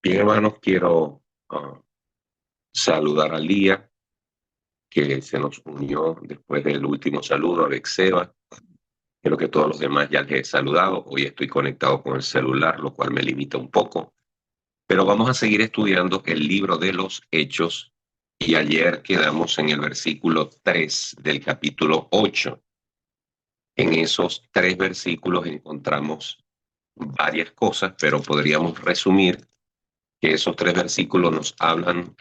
Bien, hermanos, quiero saludar a Lía, que se nos unió después del último saludo, a Bexeba. Creo que todos los demás ya les he saludado. Hoy estoy conectado con el celular, lo cual me limita un poco. Pero vamos a seguir estudiando el libro de los Hechos y ayer quedamos en el versículo 3 del capítulo 8. En esos tres versículos encontramos varias cosas, pero podríamos resumir que esos tres versículos nos hablan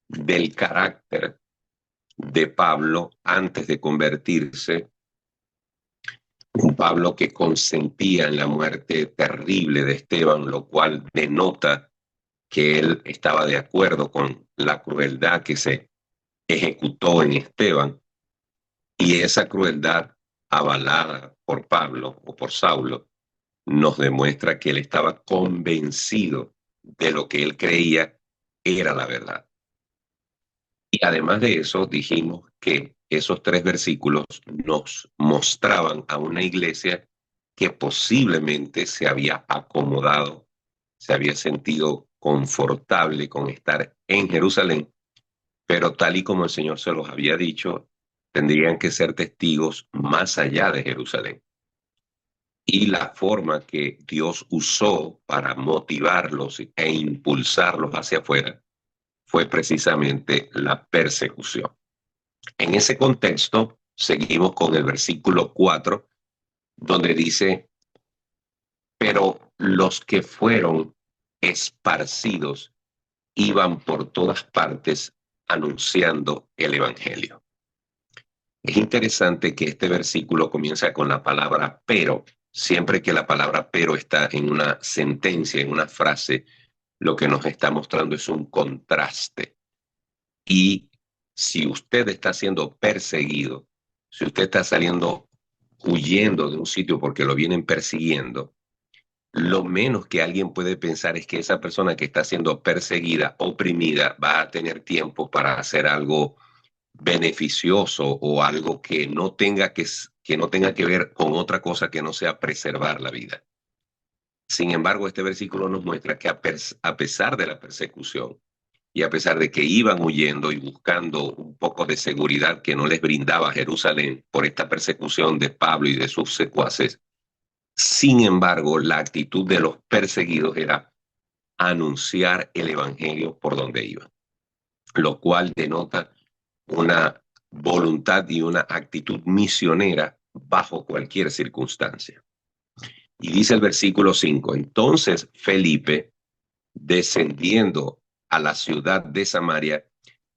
del carácter de Pablo antes de convertirse, un Pablo que consentía en la muerte terrible de Esteban, lo cual denota que él estaba de acuerdo con la crueldad que se ejecutó en Esteban, y esa crueldad avalada por Pablo o por Saulo nos demuestra que él estaba convencido de lo que él creía era la verdad. Y además de eso, dijimos que esos tres versículos nos mostraban a una iglesia que posiblemente se había acomodado, se había sentido confortable con estar en Jerusalén, pero tal y como el Señor se los había dicho, tendrían que ser testigos más allá de Jerusalén. Y la forma que Dios usó para motivarlos e impulsarlos hacia afuera fue precisamente la persecución. En ese contexto, seguimos con el versículo 4, donde dice, pero los que fueron esparcidos iban por todas partes anunciando el Evangelio. Es interesante que este versículo comienza con la palabra pero. Siempre que la palabra pero está en una sentencia, en una frase, lo que nos está mostrando es un contraste. Y si usted está siendo perseguido, si usted está saliendo huyendo de un sitio porque lo vienen persiguiendo, lo menos que alguien puede pensar es que esa persona que está siendo perseguida, oprimida, va a tener tiempo para hacer algo beneficioso o algo que no tenga que ver con otra cosa que no sea preservar la vida. Sin embargo, este versículo nos muestra que a pesar de la persecución, y a pesar de que iban huyendo y buscando un poco de seguridad que no les brindaba Jerusalén por esta persecución de Pablo y de sus secuaces, sin embargo, la actitud de los perseguidos era anunciar el evangelio por donde iban, lo cual denota una voluntad y una actitud misionera bajo cualquier circunstancia. Y dice el versículo 5, entonces Felipe, descendiendo a la ciudad de Samaria,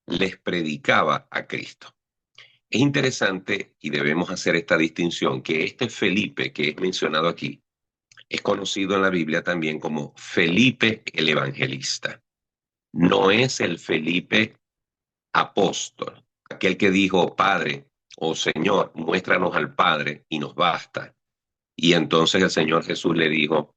les predicaba a Cristo. Es interesante y debemos hacer esta distinción que este Felipe que es mencionado aquí es conocido en la Biblia también como Felipe el Evangelista. No es el Felipe apóstol, aquel que dijo, Padre o Señor, muéstranos al Padre y nos basta. Y entonces el Señor Jesús le dijo,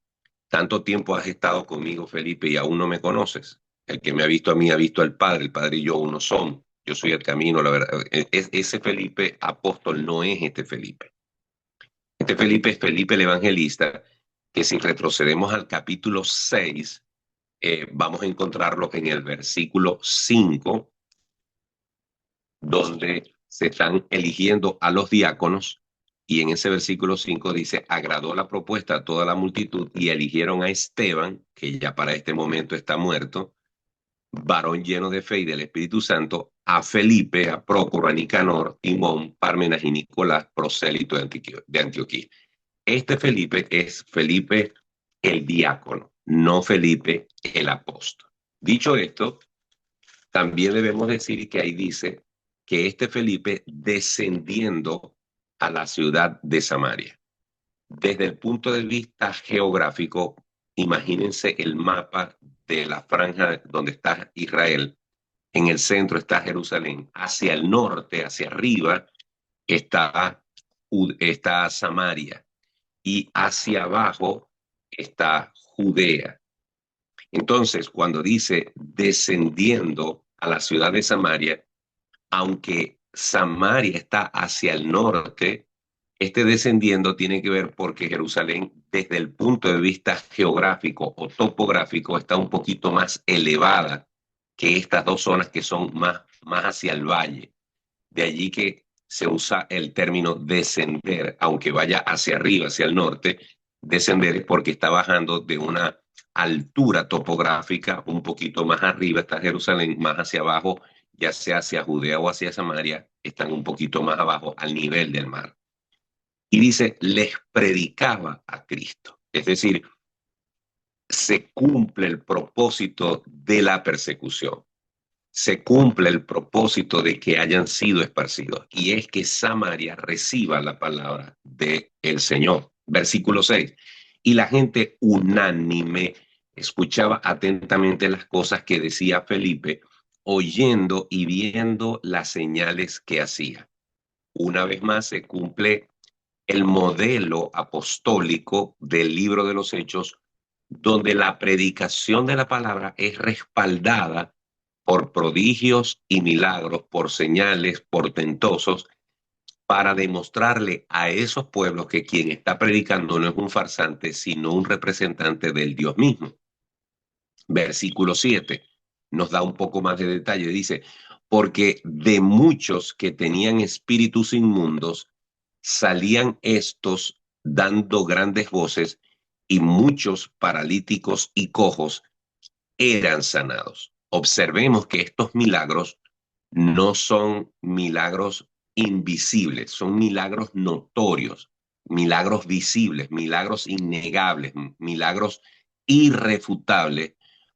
tanto tiempo has estado conmigo, Felipe, y aún no me conoces. El que me ha visto a mí ha visto al Padre, el Padre y yo uno son. Yo soy el camino, la verdad. Ese Felipe apóstol no es este Felipe. Este Felipe es Felipe el Evangelista, que si retrocedemos al capítulo 6, vamos a encontrarlo en el versículo 5, donde se están eligiendo a los diáconos, y en ese versículo 5 dice, agradó la propuesta a toda la multitud y eligieron a Esteban, que ya para este momento está muerto, varón lleno de fe y del Espíritu Santo, a Felipe, a Prócoro, a Nicanor, Timón, Parmenas y Nicolás, prosélito de Antioquía. Este Felipe es Felipe el diácono, no Felipe el apóstol. Dicho esto, también debemos decir que ahí dice que este Felipe descendiendo a la ciudad de Samaria. Desde el punto de vista geográfico, imagínense el mapa de la franja donde está Israel. En el centro está Jerusalén. Hacia el norte, hacia arriba, está, está Samaria. Y hacia abajo está Judea. Entonces, cuando dice descendiendo a la ciudad de Samaria, aunque Samaria está hacia el norte, Este descendiendo tiene que ver porque Jerusalén, desde el punto de vista geográfico o topográfico, está un poquito más elevada que estas dos zonas que son más hacia el valle. De allí que se usa el término descender, aunque vaya hacia arriba, hacia el norte. Descender es porque está bajando de una altura topográfica un poquito más arriba, está Jerusalén, más hacia abajo, ya sea hacia Judea o hacia Samaria, están un poquito más abajo al nivel del mar. Y dice, les predicaba a Cristo. Es decir, se cumple el propósito de la persecución, se cumple el propósito de que hayan sido esparcidos, y es que Samaria reciba la palabra del Señor. Versículo 6. Y la gente unánime escuchaba atentamente las cosas que decía Felipe, oyendo y viendo las señales que hacía. Una vez más se cumple el modelo apostólico del libro de los Hechos, donde la predicación de la palabra es respaldada por prodigios y milagros, por señales portentosos, para demostrarle a esos pueblos que quien está predicando no es un farsante, sino un representante del Dios mismo. Versículo 7 nos da un poco más de detalle. Dice, porque de muchos que tenían espíritus inmundos, salían estos dando grandes voces, y muchos paralíticos y cojos eran sanados. Observemos que estos milagros no son milagros invisibles, son milagros notorios, milagros visibles, milagros innegables, milagros irrefutables,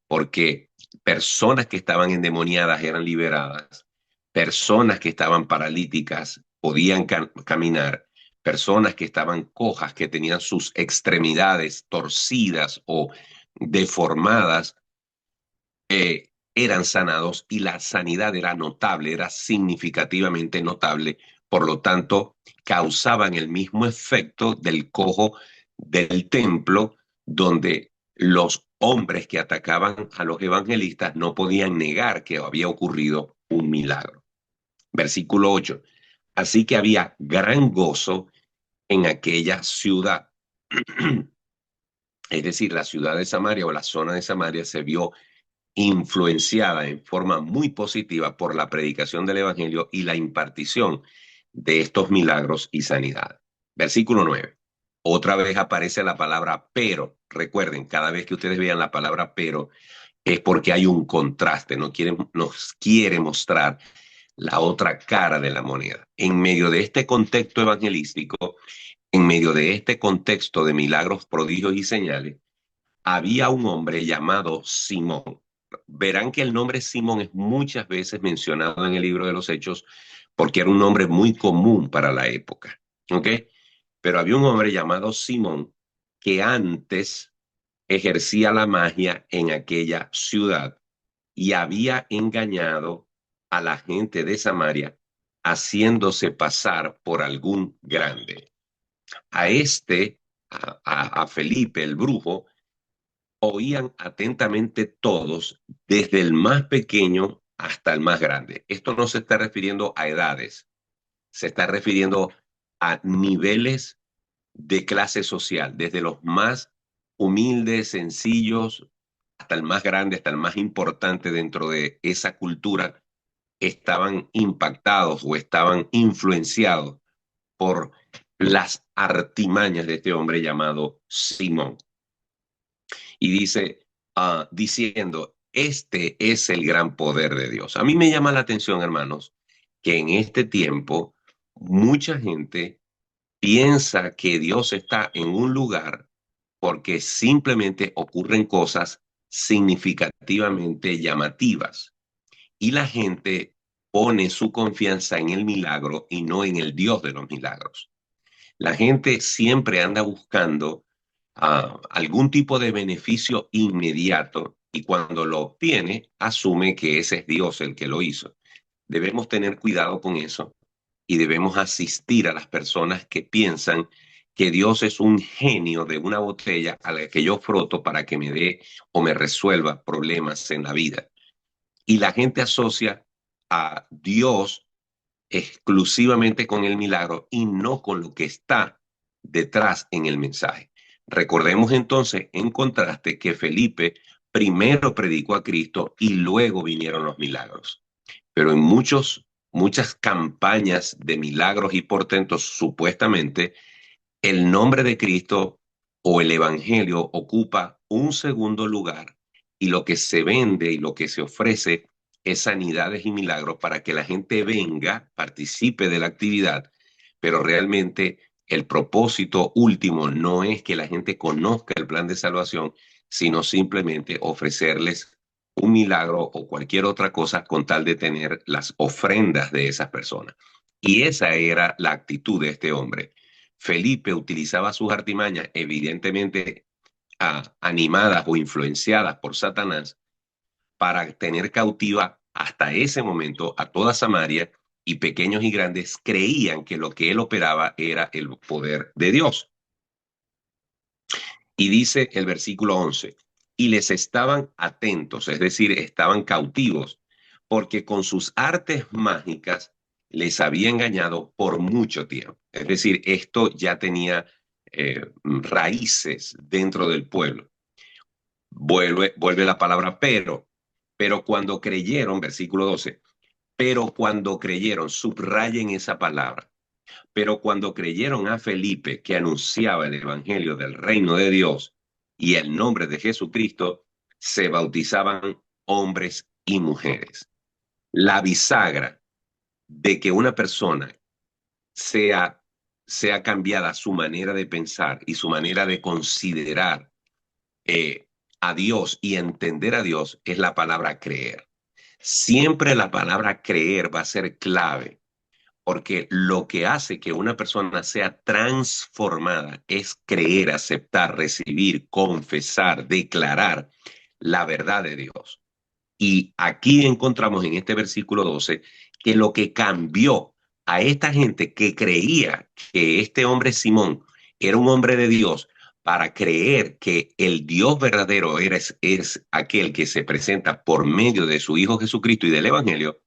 porque personas que estaban endemoniadas eran liberadas, personas que estaban paralíticas podían caminar, personas que estaban cojas, que tenían sus extremidades torcidas o deformadas, eran sanados, y la sanidad era notable, era significativamente notable. Por lo tanto, causaban el mismo efecto del cojo del templo, donde los hombres que atacaban a los evangelistas no podían negar que había ocurrido un milagro. Versículo 8. Así que había gran gozo en aquella ciudad. Es decir, la ciudad de Samaria o la zona de Samaria se vio influenciada en forma muy positiva por la predicación del Evangelio y la impartición de estos milagros y sanidad. Versículo 9. Otra vez aparece la palabra pero. Recuerden, cada vez que ustedes vean la palabra pero, es porque hay un contraste, nos quiere mostrar la otra cara de la moneda. En medio de este contexto evangelístico, en medio de este contexto de milagros, prodigios y señales, había un hombre llamado Simón. Verán que el nombre Simón es muchas veces mencionado en el libro de los Hechos porque era un nombre muy común para la época. ¿Ok? Pero había un hombre llamado Simón que antes ejercía la magia en aquella ciudad y había engañado a la gente de Samaria haciéndose pasar por algún grande. A a Felipe el brujo, oían atentamente todos, desde el más pequeño hasta el más grande. Esto no se está refiriendo a edades, se está refiriendo a niveles de clase social, desde los más humildes, sencillos, hasta el más grande, hasta el más importante dentro de esa cultura, estaban impactados o estaban influenciados por las artimañas de este hombre llamado Simón. Y dice, diciendo, este es el gran poder de Dios. A mí me llama la atención, hermanos, que en este tiempo mucha gente piensa que Dios está en un lugar porque simplemente ocurren cosas significativamente llamativas. Y la gente pone su confianza en el milagro y no en el Dios de los milagros. La gente siempre anda buscando algún tipo de beneficio inmediato, y cuando lo obtiene, asume que ese es Dios el que lo hizo. Debemos tener cuidado con eso y debemos asistir a las personas que piensan que Dios es un genio de una botella a la que yo froto para que me dé o me resuelva problemas en la vida. Y la gente asocia a Dios exclusivamente con el milagro y no con lo que está detrás en el mensaje. Recordemos entonces, en contraste, que Felipe primero predicó a Cristo y luego vinieron los milagros. Pero en muchas campañas de milagros y portentos, supuestamente, el nombre de Cristo o el Evangelio ocupa un segundo lugar y lo que se vende y lo que se ofrece es sanidades y milagros para que la gente venga, participe de la actividad, pero realmente el propósito último no es que la gente conozca el plan de salvación, sino simplemente ofrecerles un milagro o cualquier otra cosa con tal de tener las ofrendas de esas personas. Y esa era la actitud de este hombre. Felipe utilizaba sus artimañas, evidentemente animadas o influenciadas por Satanás, para tener cautiva hasta ese momento a toda Samaria, y pequeños y grandes creían que lo que él operaba era el poder de Dios. Y dice el versículo 11, y les estaban atentos, es decir, estaban cautivos, porque con sus artes mágicas les había engañado por mucho tiempo. Es decir, esto ya tenía raíces dentro del pueblo. Vuelve la palabra pero cuando creyeron, versículo 12, pero cuando creyeron, subrayen esa palabra, pero cuando creyeron a Felipe, que anunciaba el evangelio del reino de Dios y el nombre de Jesucristo, se bautizaban hombres y mujeres. La bisagra de que una persona sea, sea cambiada su manera de pensar y su manera de considerar eh, a Dios y entender a Dios es la palabra creer. Siempre la palabra creer va a ser clave, porque lo que hace que una persona sea transformada es creer, aceptar, recibir, confesar, declarar la verdad de Dios. Y aquí encontramos en este versículo 12 que lo que cambió a esta gente que creía que este hombre Simón era un hombre de Dios, para creer que el Dios verdadero es aquel que se presenta por medio de su Hijo Jesucristo y del Evangelio,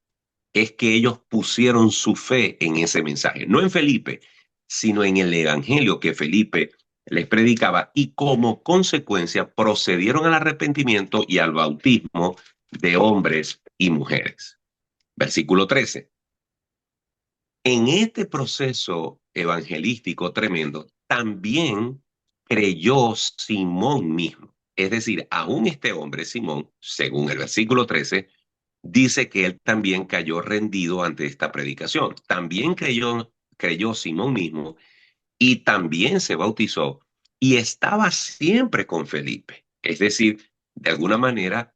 es que ellos pusieron su fe en ese mensaje, no en Felipe, sino en el evangelio que Felipe les predicaba, y como consecuencia procedieron al arrepentimiento y al bautismo de hombres y mujeres. Versículo 13. En este proceso evangelístico tremendo, también creyó Simón mismo. Es decir, aún este hombre, Simón, según el versículo 13, dice que él también cayó rendido ante esta predicación. También creyó Simón mismo y también se bautizó y estaba siempre con Felipe. Es decir, de alguna manera,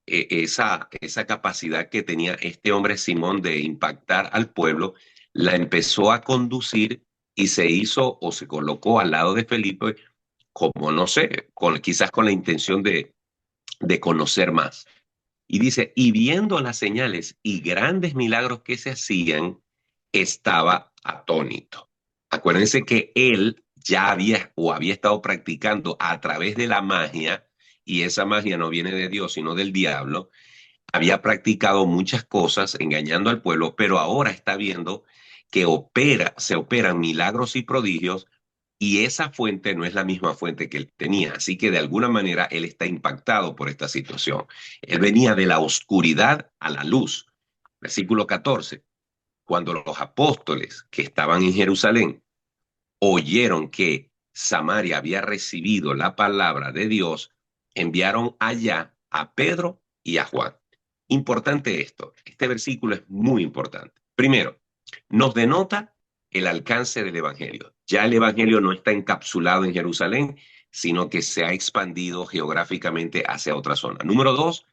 esa capacidad que tenía este hombre Simón de impactar al pueblo, la empezó a conducir y se hizo o se colocó al lado de Felipe como, no sé, quizás con la intención de conocer más. Y dice, y viendo las señales y grandes milagros que se hacían, estaba atónito. Acuérdense que él ya había estado practicando a través de la magia, y esa magia no viene de Dios, sino del diablo. Había practicado muchas cosas engañando al pueblo, pero ahora está viendo que se operan milagros y prodigios, y esa fuente no es la misma fuente que él tenía. Así que de alguna manera él está impactado por esta situación. Él venía de la oscuridad a la luz. Versículo 14. Cuando los apóstoles que estaban en Jerusalén oyeron que Samaria había recibido la palabra de Dios, enviaron allá a Pedro y a Juan. Importante esto, este versículo es muy importante. Primero, nos denota el alcance del Evangelio. Ya el Evangelio no está encapsulado en Jerusalén, sino que se ha expandido geográficamente hacia otra zona. Número dos,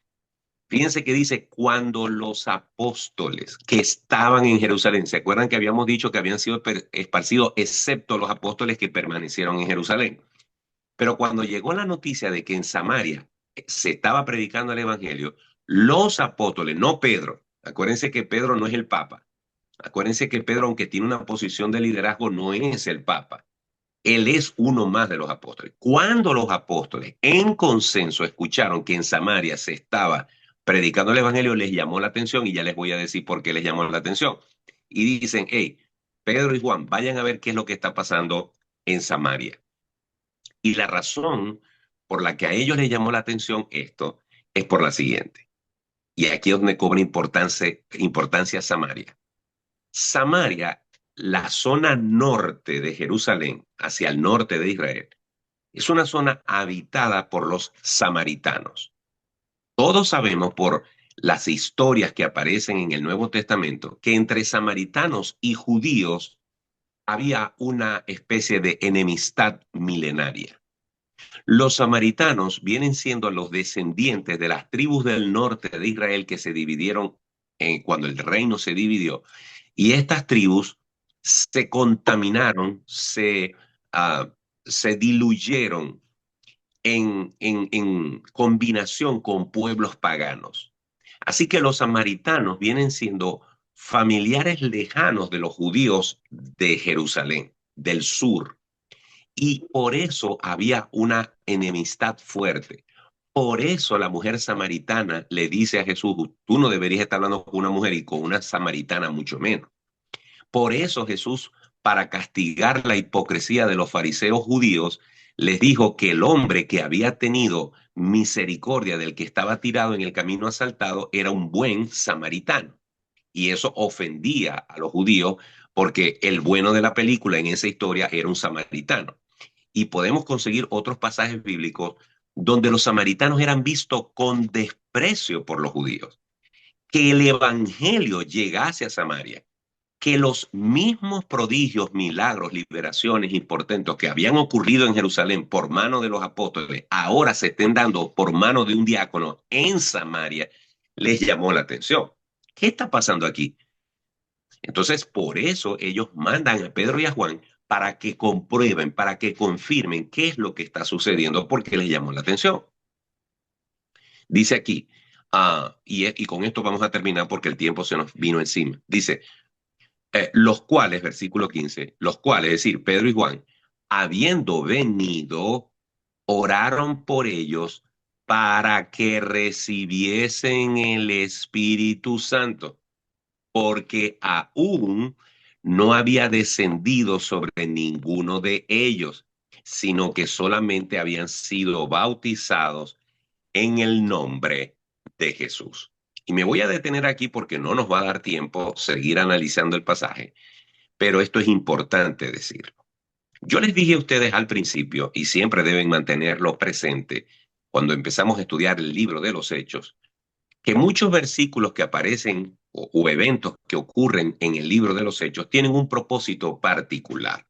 fíjense que dice, cuando los apóstoles que estaban en Jerusalén, ¿se acuerdan que habíamos dicho que habían sido esparcidos, excepto los apóstoles que permanecieron en Jerusalén? Pero cuando llegó la noticia de que en Samaria se estaba predicando el Evangelio, los apóstoles, no Pedro, acuérdense que Pedro no es el Papa, acuérdense que Pedro, aunque tiene una posición de liderazgo, no es el Papa. Él es uno más de los apóstoles. Cuando los apóstoles en consenso escucharon que en Samaria se estaba predicando el Evangelio, les llamó la atención, y ya les voy a decir por qué les llamó la atención. y dicen, hey, Pedro y Juan, vayan a ver qué es lo que está pasando en Samaria. Y la razón por la que a ellos les llamó la atención esto es por la siguiente. Y aquí es donde cobra importancia Samaria. Samaria, la zona norte de Jerusalén, hacia el norte de Israel, es una zona habitada por los samaritanos. Todos sabemos por las historias que aparecen en el Nuevo Testamento que entre samaritanos y judíos había una especie de enemistad milenaria. Los samaritanos vienen siendo los descendientes de las tribus del norte de Israel que se dividieron cuando el reino se dividió. Y estas tribus se contaminaron, se diluyeron en combinación con pueblos paganos. Así que los samaritanos vienen siendo familiares lejanos de los judíos de Jerusalén, del sur. Y por eso había una enemistad fuerte. Por eso la mujer samaritana le dice a Jesús, tú no deberías estar hablando con una mujer y con una samaritana mucho menos. Por eso Jesús, para castigar la hipocresía de los fariseos judíos, les dijo que el hombre que había tenido misericordia del que estaba tirado en el camino asaltado era un buen samaritano. Y eso ofendía a los judíos porque el bueno de la película en esa historia era un samaritano. Y podemos conseguir otros pasajes bíblicos donde los samaritanos eran vistos con desprecio por los judíos. Que el evangelio llegase a Samaria, que los mismos prodigios, milagros, liberaciones y portentos que habían ocurrido en Jerusalén por mano de los apóstoles, ahora se estén dando por mano de un diácono en Samaria, les llamó la atención. ¿Qué está pasando aquí? Entonces, por eso ellos mandan a Pedro y a Juan para que comprueben, para que confirmen qué es lo que está sucediendo, porque les llamó la atención. Dice aquí, y con esto vamos a terminar porque el tiempo se nos vino encima. Dice, los cuales, versículo 15, los cuales, es decir, Pedro y Juan, habiendo venido, oraron por ellos para que recibiesen el Espíritu Santo, porque aún no había descendido sobre ninguno de ellos, sino que solamente habían sido bautizados en el nombre de Jesús. Y me voy a detener aquí porque no nos va a dar tiempo seguir analizando el pasaje, pero esto es importante decirlo. Yo les dije a ustedes al principio, y siempre deben mantenerlo presente cuando empezamos a estudiar el libro de los Hechos, que muchos versículos que aparecen o eventos que ocurren en el libro de los Hechos tienen un propósito particular,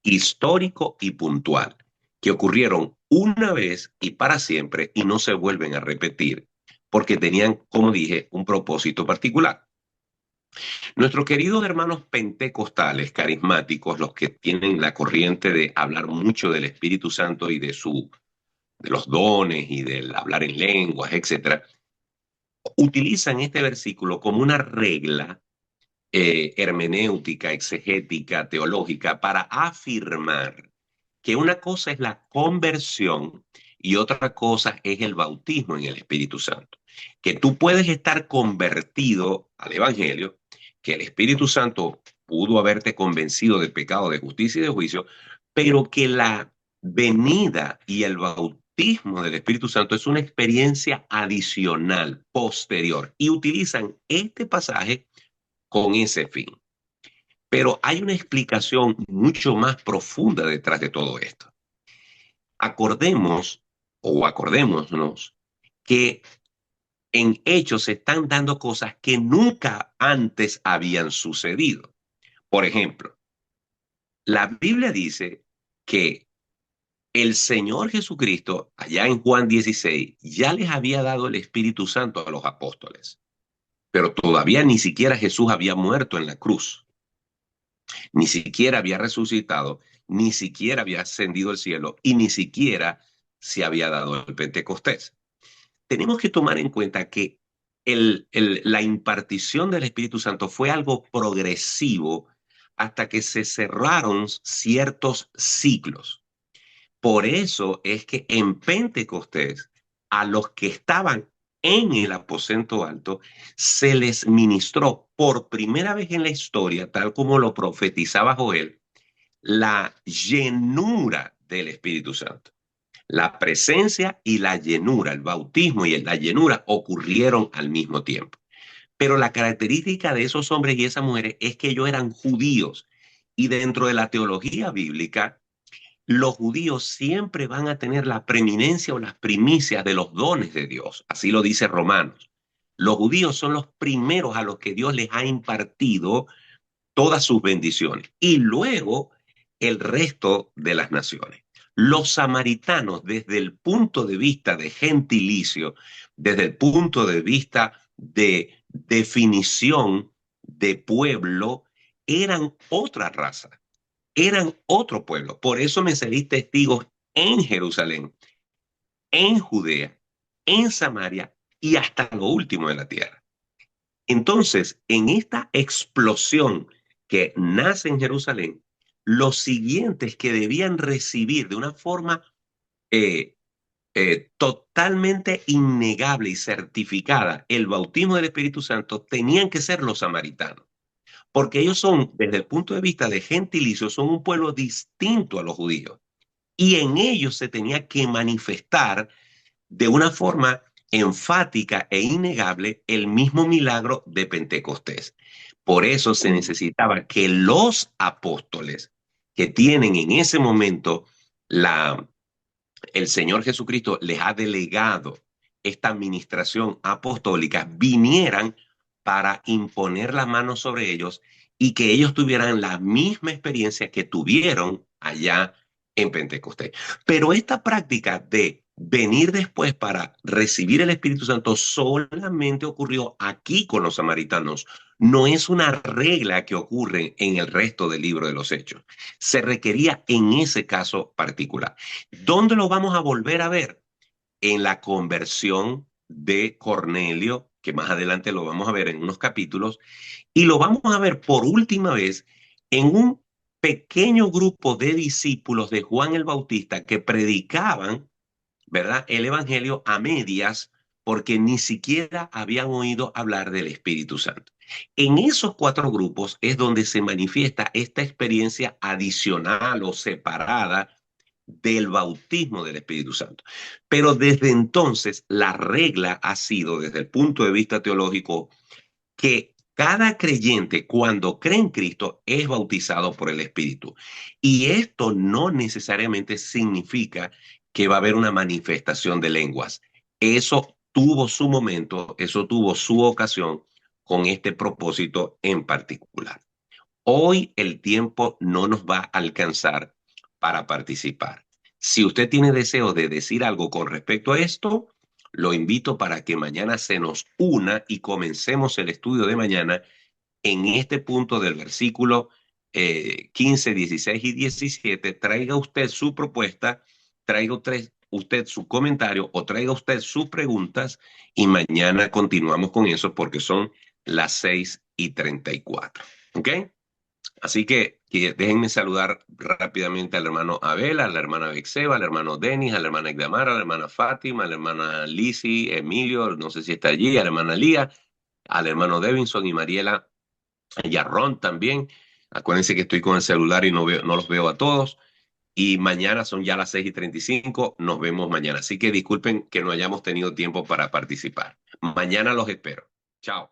histórico y puntual, que ocurrieron una vez y para siempre y no se vuelven a repetir, porque tenían, como dije, un propósito particular. Nuestros queridos hermanos pentecostales, carismáticos, los que tienen la corriente de hablar mucho del Espíritu Santo y de los dones y del hablar en lenguas, etcétera, utilizan este versículo como una regla hermenéutica, exegética, teológica, para afirmar que una cosa es la conversión y otra cosa es el bautismo en el Espíritu Santo. Que tú puedes estar convertido al Evangelio, que el Espíritu Santo pudo haberte convencido de pecado, de justicia y de juicio, pero que la venida y el bautismo del Espíritu Santo es una experiencia adicional, posterior, y utilizan este pasaje con ese fin. Pero hay una explicación mucho más profunda detrás de todo esto. Acordemos o acordémonos que en hechos se están dando cosas que nunca antes habían sucedido. Por ejemplo, la Biblia dice que el Señor Jesucristo, allá en Juan 16, ya les había dado el Espíritu Santo a los apóstoles, pero todavía ni siquiera Jesús había muerto en la cruz. Ni siquiera había resucitado, ni siquiera había ascendido al cielo y ni siquiera se había dado el Pentecostés. Tenemos que tomar en cuenta que la impartición del Espíritu Santo fue algo progresivo hasta que se cerraron ciertos ciclos. Por eso es que en Pentecostés, a los que estaban en el aposento alto, se les ministró por primera vez en la historia, tal como lo profetizaba Joel, la llenura del Espíritu Santo. La presencia y la llenura, el bautismo y la llenura ocurrieron al mismo tiempo. Pero la característica de esos hombres y esas mujeres es que ellos eran judíos. Y dentro de la teología bíblica, los judíos siempre van a tener la preeminencia o las primicias de los dones de Dios. Así lo dice Romanos. Los judíos son los primeros a los que Dios les ha impartido todas sus bendiciones. Y luego el resto de las naciones. Los samaritanos, desde el punto de vista de gentilicio, desde el punto de vista de definición de pueblo, eran otra raza, eran otro pueblo. Por eso me salí testigos en Jerusalén, en Judea, en Samaria y hasta lo último de la tierra. Entonces, en esta explosión que nace en Jerusalén, los siguientes que debían recibir de una forma eh, totalmente innegable y certificada el bautismo del Espíritu Santo tenían que ser los samaritanos, porque ellos son, desde el punto de vista de gentilicio, son un pueblo distinto a los judíos. Y en ellos se tenía que manifestar de una forma enfática e innegable el mismo milagro de Pentecostés. Por eso se necesitaba que los apóstoles que tienen en ese momento el Señor Jesucristo les ha delegado esta administración apostólica, vinieran para imponer la mano sobre ellos y que ellos tuvieran la misma experiencia que tuvieron allá en Pentecostés. Pero esta práctica de venir después para recibir el Espíritu Santo solamente ocurrió aquí con los samaritanos. No es una regla que ocurre en el resto del libro de los Hechos. Se requería en ese caso particular. ¿Dónde lo vamos a volver a ver? En la conversión de Cornelio, que más adelante lo vamos a ver en unos capítulos, y lo vamos a ver por última vez en un pequeño grupo de discípulos de Juan el Bautista que predicaban, ¿verdad?, el Evangelio a medias porque ni siquiera habían oído hablar del Espíritu Santo. En esos cuatro grupos es donde se manifiesta esta experiencia adicional o separada del bautismo del Espíritu Santo. Pero desde entonces la regla ha sido, desde el punto de vista teológico, que cada creyente cuando cree en Cristo es bautizado por el Espíritu. Y esto no necesariamente significa que va a haber una manifestación de lenguas. Eso tuvo su momento, eso tuvo su ocasión con este propósito en particular. Hoy el tiempo no nos va a alcanzar para participar. Si usted tiene deseo de decir algo con respecto a esto, lo invito para que mañana se nos una y comencemos el estudio de mañana en este punto del versículo 15, 16 y 17. Traiga usted su propuesta, traiga usted su comentario o traiga usted sus preguntas y mañana continuamos con eso porque son las 6:34. ¿Ok? Así que déjenme saludar rápidamente al hermano Abel, a la hermana Bexeba, al hermano Denis, a la hermana Igdamara, a la hermana Fátima, a la hermana Lisi, Emilio, no sé si está allí, a la hermana Lía, al hermano Devinson y Mariela, y a Ron también. Acuérdense que estoy con el celular y no los veo a todos. Y mañana son ya las 6:35, nos vemos mañana. Así que disculpen que no hayamos tenido tiempo para participar. Mañana los espero. Chao.